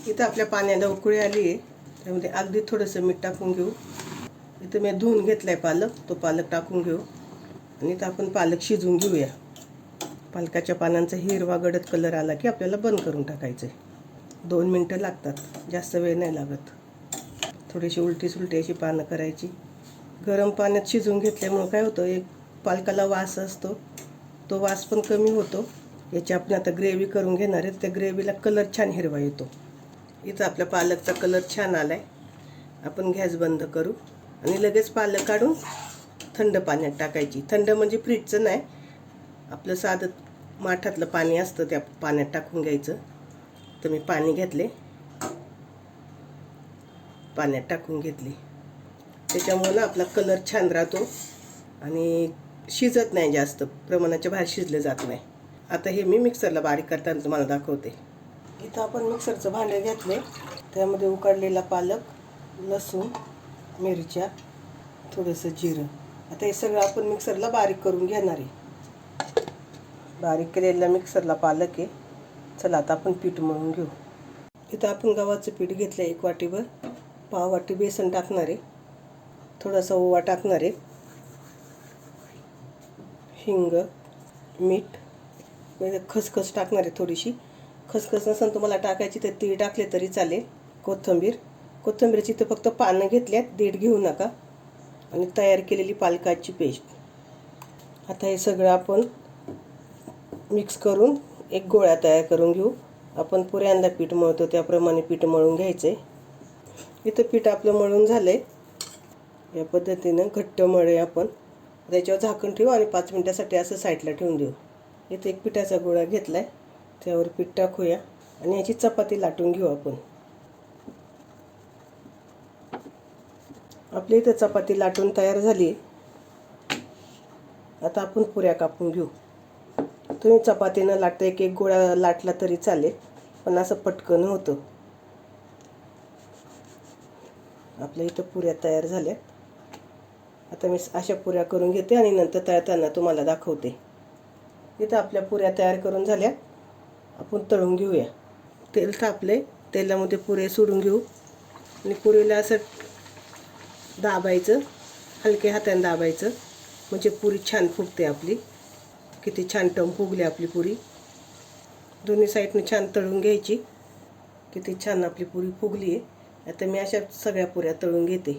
इथं आपल्या पाण्याला उकळी आली आहे, त्यामध्ये अगदी थोडंसं मीठ टाकून घेऊ. इथं मी धुवून घेतलाय पालक, तो पालक टाकून घेऊ आणि इथं आपण पालक शिजवून घेऊया. पालकाच्या पानांचा हिरवा गडद कलर आला की आपल्याला बंद करून टाकायचं आहे. 2 मिनटं लागतात, जास्त वेळ नाही लागत. थोडीशी उलटी सुलटी अशी पानं करायची. गरम पाण्यात शिजवून घेतल्यामुळं काय होतं, एक पालकाला वास असतो, तो वास पण कमी होतो. याची आपण आता ग्रेव्ही करून घेणार आहे, त्या ग्रेव्हीला कलर छान हिरवा येतो. इथं आपल्या पालकचा कलर छान आला आहे. आपण गॅस बंद करू आणि लगेच पालक काढून थंड पाण्यात टाकायची. थंड म्हणजे फ्रीजचं नाही, आपलं साधं माठातलं पाणी असतं त्या पाण्यात टाकून घ्यायचं. तर मी पाणी घेतले, पाण्यात टाकून घेतली. त्याच्यामुळं आपला कलर छान राहतो आणि शिजत नाही, जास्त प्रमाणाच्या बाहेर शिजलं जात नाही. आता हे मी मिक्सरला बारीक करताना तुम्हाला दाखवते. इथं आपण मिक्सरचं भांडं घेतले, त्यामध्ये उकडलेला पालक, लसूण, मिरच्या, थोडंसं जिरं. आता हे सगळं आपण मिक्सरला बारीक करून घेणार आहे. बारीक केलेला मिक्सरला पालक आहे. चला आता आपण पीठ मळून घेऊ. इथं आपण गव्हाचं पीठ घेतलं 1 वाटीभर. पाव वाटी बेसन टाकणार आहे, थोडासा ओवा टाकणार आहे, हिंग, मीठ, खसखस टाकणार आहे. थोडीशी खसखस नसेल तुम्हाला टाकायची तर तीळ टाकले तरी चालेल. कोथिंबीरची तर फक्त पानं घेतल्यात, देठ घेऊ नका. आणि तयार केलेली पालकाची पेस्ट. आता हे सगळं आपण मिक्स करून एक गोळा तयार करून घेऊ. आपण पुऱ्यांना पीठ मळतो त्याप्रमाणे पीठ मळून घ्यायचं आहे. इथं पीठ आपलं मळून झालं आहे. या पद्धतीनं घट्ट मळे आपण. त्याच्यावर झाकण ठेवू आणि 5 मिनिटासाठी असं साईडला ठेवून देऊ. इथं एक पिठाचा गोळा घेतला आहे, त्यावर पीठ टाकूया आणि याची चपाती लाटून घेऊ आपण. आपली इथं चपाती लाटून तयार झाली. आता आपण पुऱ्या कापून घेऊ. तुम्ही चपातीनं लाटता एक एक गोळा लाटला तरी चालेल, पण असं पटकन होतं. आपल्या इथं पुऱ्या तयार झाल्या. आता मी अशा पुऱ्या करून घेते आणि नंतर तळताना तुम्हाला दाखवते. इथं आपल्या पुऱ्या तयार करून झाल्या, आपण तळून घेऊया. तेल तापले, तेलामध्ये पुरे सोडून घेऊ आणि पुरीला असं दाबायचं, हलक्या हाताने दाबायचं, म्हणजे पुरी छान फुगते आपली. किती छान टम फुगली आपली पुरी. दोन्ही साईडने छान तळून घ्यायची. किती छान आपली पुरी फुगली आहे. आता मी अशा सगळ्या पुऱ्या तळून घेते.